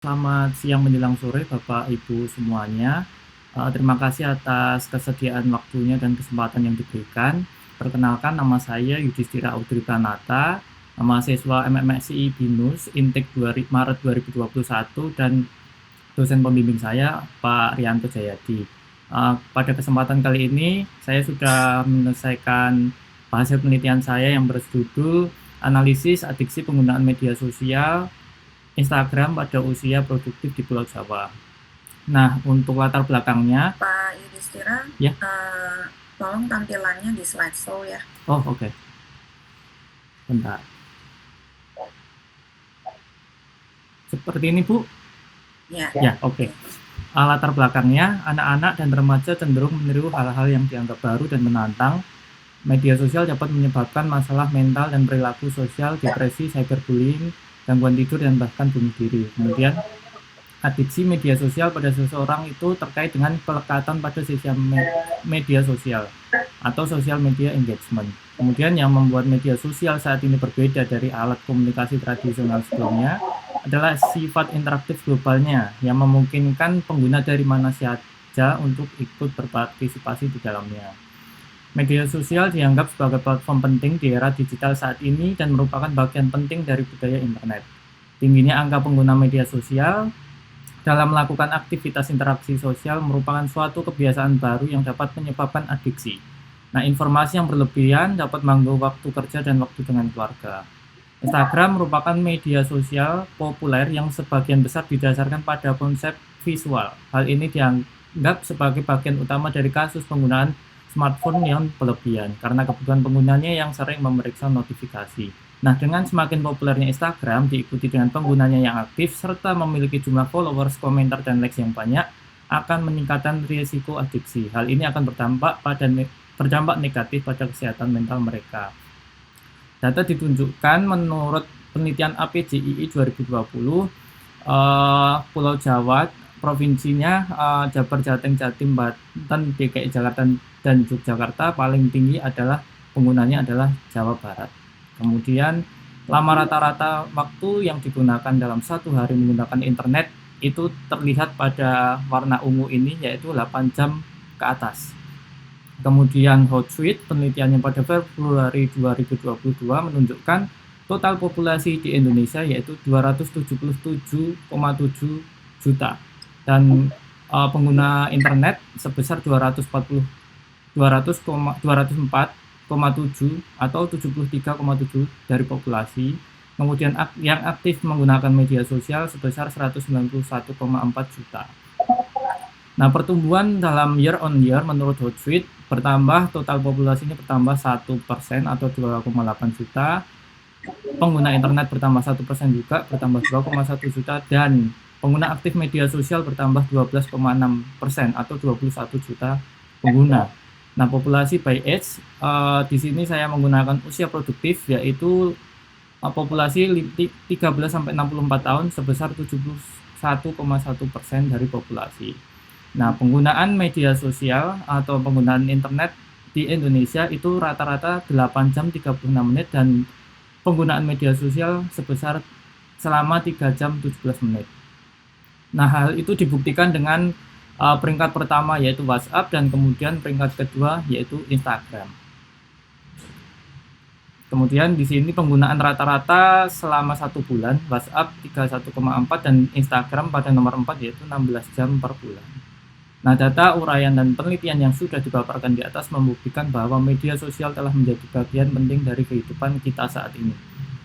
Selamat siang menjelang sore Bapak Ibu semuanya. Terima kasih atas kesediaan waktunya dan kesempatan yang diberikan. Perkenalkan, nama saya Yudhistira Audrey Pranata, mahasiswa MMSI BINUS Intake Maret 2021, dan dosen pembimbing saya Pak Rianto Jayadi. Pada kesempatan kali ini saya sudah menyelesaikan hasil penelitian saya yang berjudul Analisis Adiksi Penggunaan Media Sosial Instagram pada usia produktif di Pulau Jawa. Nah, untuk latar belakangnya, Pak Yudhistira, ya. tolong tampilannya di slideshow ya. Oh, oke. Bentar. Seperti ini, Bu? Ya. Ya, oke. Latar belakangnya, anak-anak dan remaja cenderung meniru hal-hal yang dianggap baru dan menantang. Media sosial dapat menyebabkan masalah mental dan perilaku sosial, depresi, cyberbullying, gangguan tidur, dan bahkan bunuh diri. Kemudian, adiksi media sosial pada seseorang itu terkait dengan pelekatan pada sosial media sosial atau social media engagement. Kemudian yang membuat media sosial saat ini berbeda dari alat komunikasi tradisional sebelumnya adalah sifat interaktif globalnya yang memungkinkan pengguna dari mana saja untuk ikut berpartisipasi di dalamnya. Media sosial dianggap sebagai platform penting di era digital saat ini dan merupakan bagian penting dari budaya internet. Tingginya angka pengguna media sosial dalam melakukan aktivitas interaksi sosial merupakan suatu kebiasaan baru yang dapat menyebabkan adiksi. Nah, informasi yang berlebihan dapat mengganggu waktu kerja dan waktu dengan keluarga. Instagram merupakan media sosial populer yang sebagian besar didasarkan pada konsep visual. Hal ini dianggap sebagai bagian utama dari kasus penggunaan smartphone yang berlebihan karena kebutuhan penggunanya yang sering memeriksa notifikasi. Nah, dengan semakin populernya Instagram diikuti dengan penggunanya yang aktif serta memiliki jumlah followers, komentar, dan likes yang banyak, akan meningkatkan risiko adiksi. Hal ini akan berdampak negatif pada kesehatan mental mereka. Data ditunjukkan menurut penelitian APJII 2020, Pulau Jawa, provinsinya Jabar, Jateng, Jatim, Banten, DKI Jakarta, dan Yogyakarta paling tinggi adalah penggunanya adalah Jawa Barat. Kemudian lama rata-rata waktu yang digunakan dalam satu hari menggunakan internet itu terlihat pada warna ungu ini, yaitu 8 jam ke atas. Kemudian Hootsuite penelitiannya pada Februari 2022 menunjukkan total populasi di Indonesia yaitu 277,7 juta dan pengguna internet sebesar 204,7 atau 73,7 dari populasi. Kemudian yang aktif menggunakan media sosial sebesar 191,4 juta. Nah, pertumbuhan dalam year on year menurut Hootsuite bertambah, total populasinya bertambah 1% atau 2,8 juta. Pengguna internet bertambah 1% juga, bertambah 2,1 juta, dan pengguna aktif media sosial bertambah 12,6% atau 21 juta pengguna. Nah, populasi by age, di sini saya menggunakan usia produktif, yaitu populasi 13-64 tahun sebesar 71,1% dari populasi. Nah, penggunaan media sosial atau penggunaan internet di Indonesia itu rata-rata 8 jam 36 menit dan penggunaan media sosial sebesar selama 3 jam 17 menit. Nah, hal itu dibuktikan dengan peringkat pertama yaitu WhatsApp dan kemudian peringkat kedua yaitu Instagram. Kemudian di sini penggunaan rata-rata selama 1 bulan, WhatsApp 31,4 dan Instagram pada nomor 4 yaitu 16 jam per bulan. Nah, data uraian dan penelitian yang sudah dipaparkan di atas membuktikan bahwa media sosial telah menjadi bagian penting dari kehidupan kita saat ini.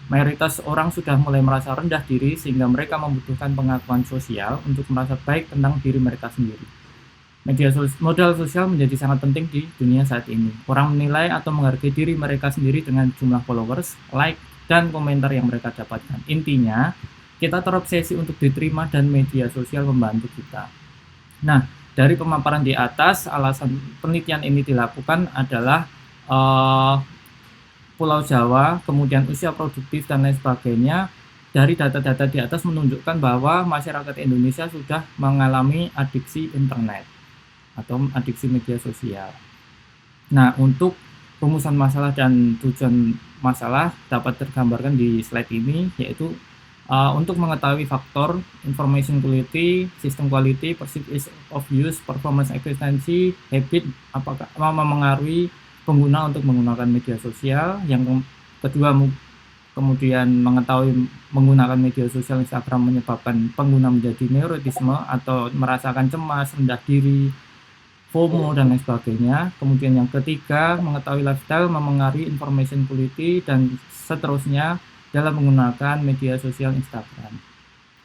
Mayoritas orang sudah mulai merasa rendah diri sehingga mereka membutuhkan pengakuan sosial untuk merasa baik tentang diri mereka sendiri. Modal sosial menjadi sangat penting di dunia saat ini. Orang menilai atau menghargai diri mereka sendiri dengan jumlah followers, like, dan komentar yang mereka dapatkan. Intinya, kita terobsesi untuk diterima dan media sosial membantu kita. Nah, dari pemaparan di atas, alasan penelitian ini dilakukan adalah Pulau Jawa, kemudian usia produktif dan lain sebagainya. Dari data-data di atas menunjukkan bahwa masyarakat Indonesia sudah mengalami adiksi internet atau adiksi media sosial. Nah, untuk rumusan masalah dan tujuan masalah dapat tergambarkan di slide ini, yaitu Untuk mengetahui faktor information quality, system quality, perceived ease of use, performance efficiency, habit, apakah memengaruhi pengguna untuk menggunakan media sosial. Yang kedua, kemudian mengetahui menggunakan media sosial Instagram menyebabkan pengguna menjadi neurotisme atau merasakan cemas, rendah diri, FOMO, dan lain sebagainya. Kemudian yang ketiga, mengetahui lifestyle memengaruhi information quality dan seterusnya dalam menggunakan media sosial Instagram.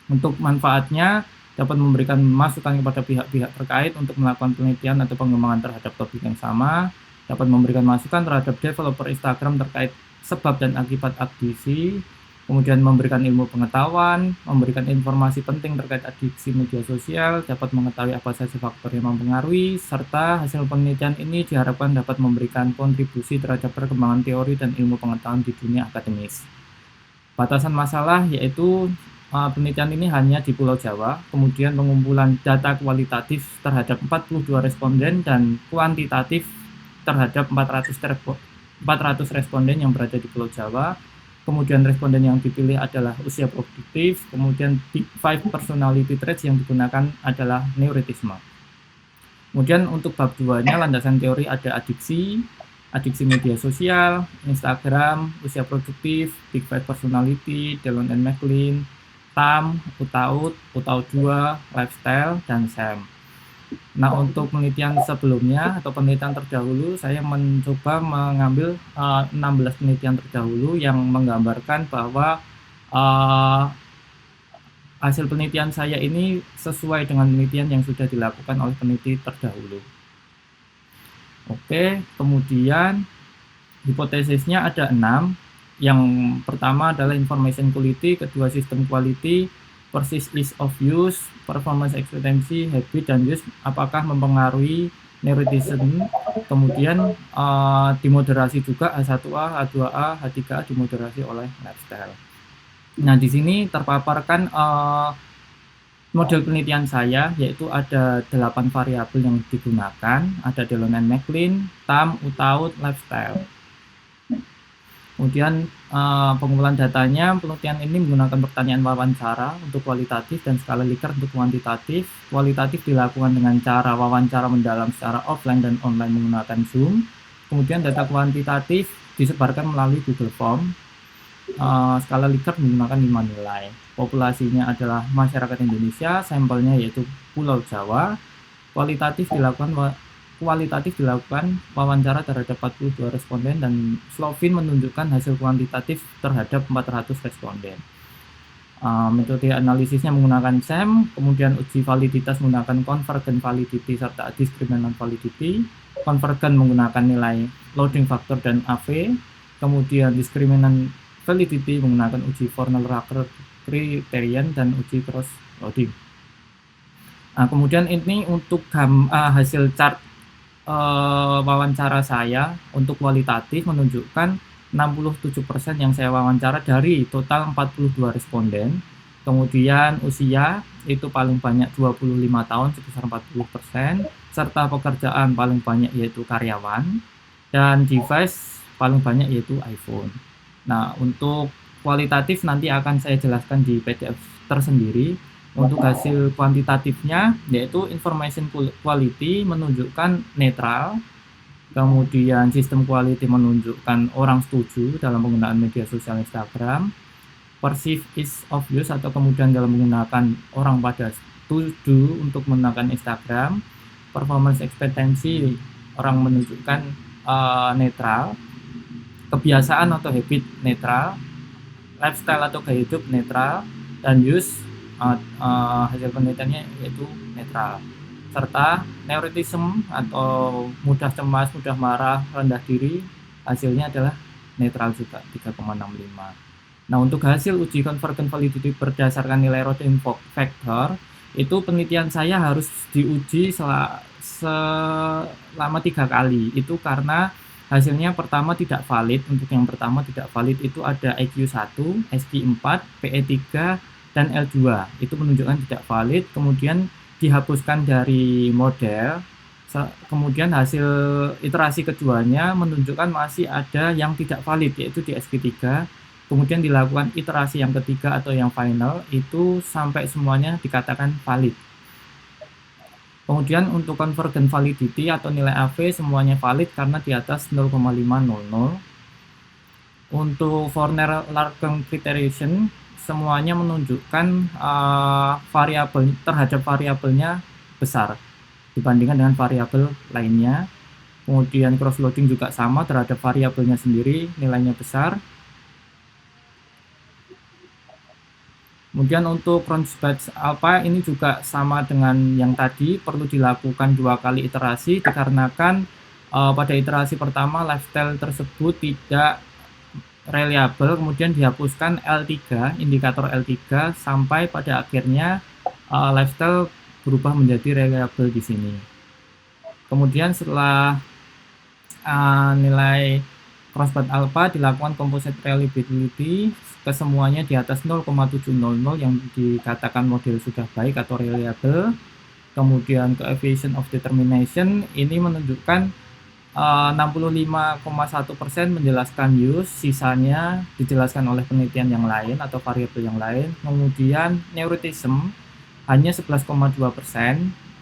Untuk manfaatnya, dapat memberikan masukan kepada pihak-pihak terkait untuk melakukan penelitian atau pengembangan terhadap topik yang sama, dapat memberikan masukan terhadap developer Instagram terkait sebab dan akibat adiksi, kemudian memberikan ilmu pengetahuan, memberikan informasi penting terkait adiksi media sosial, dapat mengetahui apa saja faktor yang mempengaruhi, serta hasil penelitian ini diharapkan dapat memberikan kontribusi terhadap perkembangan teori dan ilmu pengetahuan di dunia akademis. Batasan masalah yaitu penelitian ini hanya di Pulau Jawa, kemudian pengumpulan data kualitatif terhadap 42 responden dan kuantitatif terhadap 400 responden yang berada di Pulau Jawa. Kemudian responden yang dipilih adalah usia produktif, kemudian Big Five personality traits yang digunakan adalah neurotisme. Kemudian untuk bab 2-nya landasan teori ada adiksi media sosial, Instagram, usia produktif, Big Five personality, Dallon and McLean, TAM, UTAUT 2, lifestyle, dan SAM. Nah, untuk penelitian sebelumnya atau penelitian terdahulu, saya mencoba mengambil 16 penelitian terdahulu yang menggambarkan bahwa hasil penelitian saya ini sesuai dengan penelitian yang sudah dilakukan oleh peneliti terdahulu. Oke, kemudian hipotesisnya ada 6. Yang pertama adalah information quality, kedua system quality, perceived ease of use, performance expectancy, habit, dan use apakah mempengaruhi neurotism. Kemudian dimoderasi juga H1A, H2A, H3A dimoderasi oleh lifestyle. Nah, di sini terpaparkan model penelitian saya, yaitu ada 8 variabel yang digunakan, ada Dallon and McLean, TAM, UTAUT, lifestyle. Kemudian pengumpulan datanya, penelitian ini menggunakan pertanyaan wawancara untuk kualitatif dan skala Likert untuk kuantitatif. Kualitatif dilakukan dengan cara wawancara mendalam secara offline dan online menggunakan Zoom. Kemudian data kuantitatif disebarkan melalui Google Form. Skala Likert menggunakan 5 nilai. Populasinya adalah masyarakat Indonesia, sampelnya yaitu Pulau Jawa. Kualitatif dilakukan wawancara terhadap 42 responden dan Slovin menunjukkan hasil kuantitatif terhadap 400 responden. Metode analisisnya menggunakan SAM, kemudian uji validitas menggunakan convergent validity serta discriminant validity. Convergent menggunakan nilai loading factor dan AV, kemudian discriminant validity menggunakan uji Fornell-Rucker criterion dan uji cross loading. Nah, kemudian ini untuk hasil chart wawancara saya untuk kualitatif menunjukkan 67% yang saya wawancara dari total 42 responden. Kemudian usia itu paling banyak 25 tahun sebesar 40%, serta pekerjaan paling banyak yaitu karyawan, dan device paling banyak yaitu iPhone. Nah, untuk kualitatif nanti akan saya jelaskan di PDF tersendiri. Untuk hasil kuantitatifnya yaitu information quality menunjukkan netral, kemudian sistem quality menunjukkan orang setuju dalam penggunaan media sosial Instagram, perceived ease of use atau kemudian dalam menggunakan orang pada setuju untuk menggunakan Instagram, performance expectancy orang menunjukkan netral, kebiasaan atau habit netral, lifestyle atau gaya hidup netral, dan use hasil penelitiannya yaitu netral, serta neurotism atau mudah cemas, mudah marah, rendah diri hasilnya adalah netral juga 3,65. Nah, untuk hasil uji convergent validity berdasarkan nilai loading factor itu penelitian saya harus diuji selama 3 kali. Itu karena hasilnya pertama tidak valid. Untuk yang pertama tidak valid itu ada IQ 1, SQ 4, PE 3, dan L2. Itu menunjukkan tidak valid, kemudian dihapuskan dari model. Kemudian hasil iterasi keduanya menunjukkan masih ada yang tidak valid, yaitu di SQ3 kemudian dilakukan iterasi yang ketiga atau yang final, itu sampai semuanya dikatakan valid. Kemudian untuk convergent validity atau nilai AV semuanya valid karena di atas 0,500. Untuk Forner-Larkin criterion semuanya menunjukkan variabel terhadap variabelnya besar dibandingkan dengan variabel lainnya. Kemudian cross-loading juga sama terhadap variabelnya sendiri, nilainya besar. Kemudian untuk Cronbach's alpha ini juga sama dengan yang tadi, perlu dilakukan 2 kali iterasi dikarenakan pada iterasi pertama lifestyle tersebut tidak reliable, kemudian dihapuskan L3, indikator L3 sampai pada akhirnya lifestyle berubah menjadi reliable di sini. Kemudian setelah nilai Cronbach alpha dilakukan composite reliability, kesemuanya di atas 0,700 yang dikatakan model sudah baik atau reliable. Kemudian coefficient of determination ini menunjukkan 65,1% menjelaskan use, sisanya dijelaskan oleh penelitian yang lain atau variabel yang lain. Kemudian neuroticism hanya 11,2%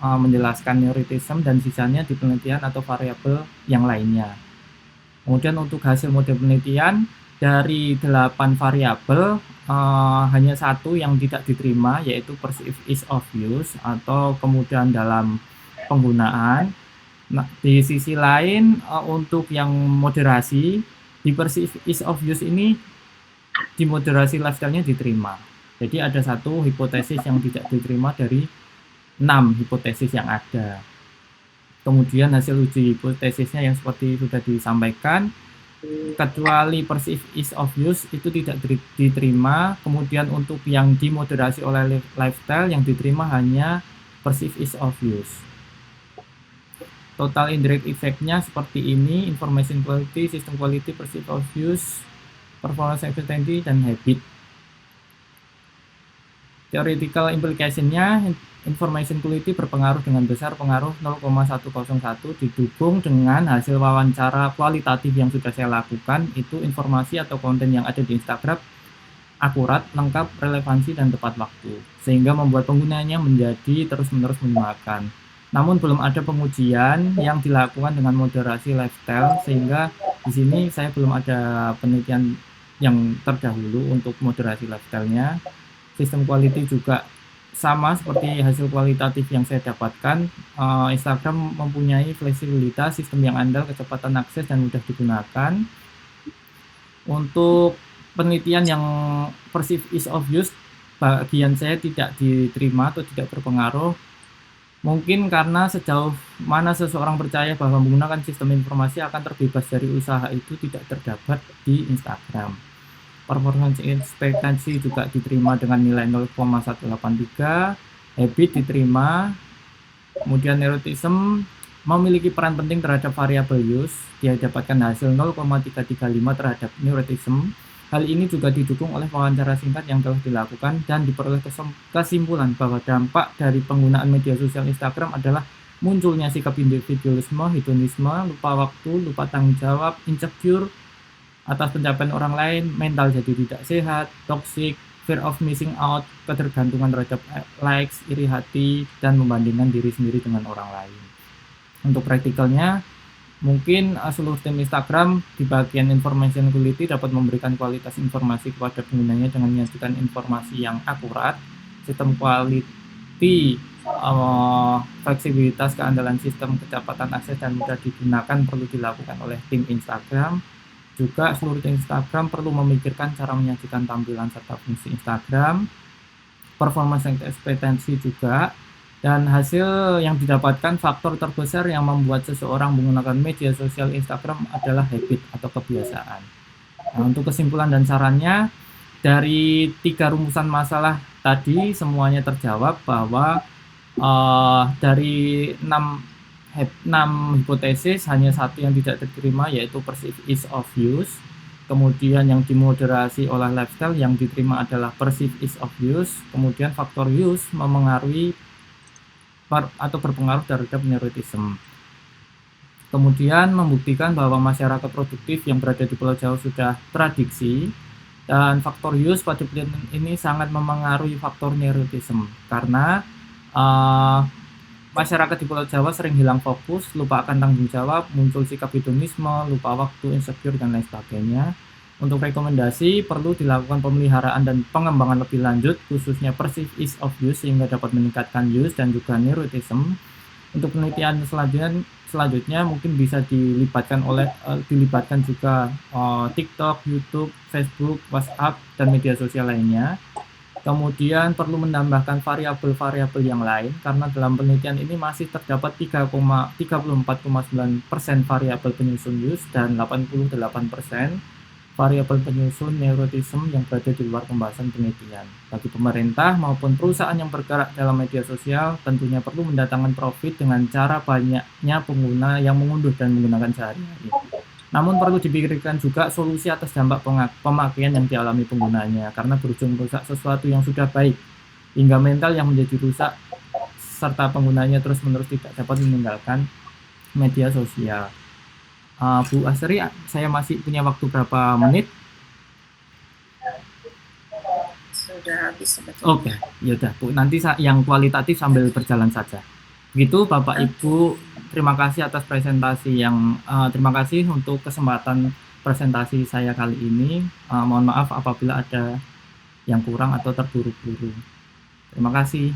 menjelaskan neuroticism dan sisanya di penelitian atau variabel yang lainnya. Kemudian untuk hasil model penelitian dari 8 variabel hanya satu yang tidak diterima, yaitu perceived ease of use atau kemudahan dalam penggunaan. Nah, di sisi lain untuk yang moderasi, di perceived ease of use ini di moderasi lifestyle-nya diterima. Jadi ada satu hipotesis yang tidak diterima dari 6 hipotesis yang ada. Kemudian hasil uji hipotesisnya yang seperti sudah disampaikan, kecuali perceived ease of use itu tidak diterima. Kemudian untuk yang dimoderasi oleh lifestyle yang diterima hanya perceived ease of use. Total indirect effect-nya seperti ini: information quality, system quality, perceived of use, performance efficiency, dan habit. Theoretical implication-nya, information quality berpengaruh dengan besar, pengaruh 0,101, didukung dengan hasil wawancara kualitatif yang sudah saya lakukan. Itu informasi atau konten yang ada di Instagram akurat, lengkap, relevansi, dan tepat waktu, sehingga membuat penggunanya menjadi terus-menerus menggunakan. Namun belum ada pengujian yang dilakukan dengan moderasi lifestyle, sehingga di sini saya belum ada penelitian yang terdahulu untuk moderasi lifestyle-nya. Sistem quality juga sama seperti hasil kualitatif yang saya dapatkan. Instagram mempunyai fleksibilitas, sistem yang andal, kecepatan akses, dan mudah digunakan. Untuk penelitian yang perceived ease of use, bagian saya tidak diterima atau tidak berpengaruh. Mungkin karena sejauh mana seseorang percaya bahwa menggunakan sistem informasi akan terbebas dari usaha itu tidak terdapat di Instagram. Performance expectancy juga diterima dengan nilai 0,183, habit diterima. Kemudian neuroticism memiliki peran penting terhadap variabel use, dia dapatkan hasil 0,335 terhadap neuroticism. Hal ini juga didukung oleh wawancara singkat yang telah dilakukan dan diperoleh kesimpulan bahwa dampak dari penggunaan media sosial Instagram adalah munculnya sikap individualisme, hedonisme, lupa waktu, lupa tanggung jawab, insecure atas pencapaian orang lain, mental jadi tidak sehat, toxic, fear of missing out, ketergantungan terhadap likes, iri hati, dan membandingkan diri sendiri dengan orang lain. Untuk praktikalnya, mungkin seluruh tim Instagram di bagian information quality dapat memberikan kualitas informasi kepada penggunanya dengan menyajikan informasi yang akurat. Sistem quality, fleksibilitas, keandalan sistem, kecepatan akses, dan mudah digunakan perlu dilakukan oleh tim Instagram. Juga seluruh tim Instagram perlu memikirkan cara menyajikan tampilan serta fungsi Instagram, performance expectancy juga, dan hasil yang didapatkan faktor terbesar yang membuat seseorang menggunakan media sosial Instagram adalah habit atau kebiasaan. Nah, untuk kesimpulan dan sarannya, dari 3 rumusan masalah tadi semuanya terjawab bahwa dari 6 hipotesis hanya satu yang tidak diterima, yaitu perceived ease of use. Kemudian yang dimoderasi oleh lifestyle yang diterima adalah perceived ease of use. Kemudian faktor use memengaruhi atau berpengaruh terhadap neuroticism. Kemudian membuktikan bahwa masyarakat produktif yang berada di Pulau Jawa sudah tradisi Dan faktor use pada penelitian ini sangat memengaruhi faktor neuroticism karena masyarakat di Pulau Jawa sering hilang fokus, lupa akan tanggung jawab, muncul sikap hedonisme, lupa waktu, insecure, dan lain sebagainya. Untuk rekomendasi, perlu dilakukan pemeliharaan dan pengembangan lebih lanjut, khususnya perceived ease of use sehingga dapat meningkatkan use dan juga neuroticism. Untuk penelitian selanjutnya mungkin bisa dilibatkan juga TikTok, YouTube, Facebook, WhatsApp, dan media sosial lainnya. Kemudian perlu menambahkan variabel-variabel yang lain karena dalam penelitian ini masih terdapat 34,9% variabel penyusun use dan 88% variabel penyusun neuroticism yang berada di luar pembahasan penelitian. Bagi pemerintah maupun perusahaan yang bergerak dalam media sosial tentunya perlu mendatangkan profit dengan cara banyaknya pengguna yang mengunduh dan menggunakan sehari-hari. Namun perlu dipikirkan juga solusi atas dampak pemakaian yang dialami penggunanya karena berujung merusak sesuatu yang sudah baik hingga mental yang menjadi rusak serta penggunanya terus-menerus tidak dapat meninggalkan media sosial. Bu Astri, saya masih punya waktu berapa menit? Sudah habis sebetulnya. Oke, yaudah Bu, nanti yang kualitatif sambil berjalan saja. Begitu Bapak Ibu, terima kasih atas presentasi terima kasih untuk kesempatan presentasi saya kali ini. Mohon maaf apabila ada yang kurang atau terburu-buru. Terima kasih.